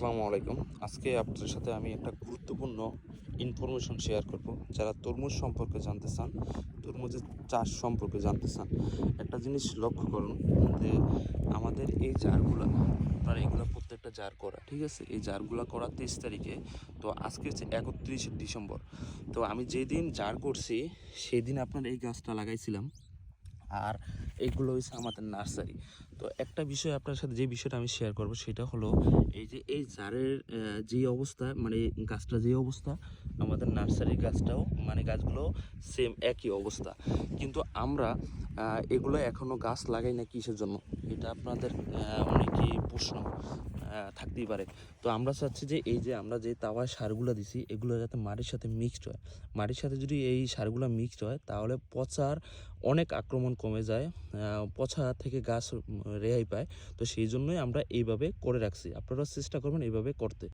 আসসালামু আলাইকুম। আজকে আপনাদের সাথে আমি একটা গুরুত্বপূর্ণ ইনফরমেশন শেয়ার করব। যারা তরমুজ সম্পর্কে জানতে চান, তরমুজের চাষ সম্পর্কে জানতে চান, একটা জিনিস লক্ষ্য করুন যে আমাদের এই জারগুলা, আপনার এগুলা প্রত্যেকটা জার করা, ঠিক আছে? এই জারগুলা করা 23 তারিখে। তো আজকে হচ্ছে 31শে ডিসেম্বর। তো আমি যেদিন জার করছি সেদিন আপনার এই গাছটা লাগাইছিলাম। আর এইগুলো হচ্ছে আমাদের নার্সারি। তো একটা বিষয় আপনার সাথে যে বিষয়টা আমি শেয়ার করব সেটা হলো এই যে এই জারের যে অবস্থা, মানে গাছটা যে অবস্থা, আমাদের নার্সারির গাছটাও, মানে গাছগুলো সেম একই অবস্থা। কিন্তু আমরা এগুলো এখনও গাছ লাগাই না কিসের জন্য, এটা আপনাদের অনেকই প্রশ্ন থাকতেই পারে। তো আমরা চাচ্ছি যে এই যে আমরা যে তাওয়ায় সারগুলো দিছি এগুলো যাতে মাটির সাথে মিক্সড হয়। মাটির সাথে যদি এই সারগুলো মিক্সড হয় তাহলে পচার অনেক আক্রমণ কমে যায়, পচা থেকে গাছ রেহাই পায়। তো সেই জন্যই আমরা এইভাবে করে রাখছি, আপনারা চেষ্টা করবেন এইভাবে করতে।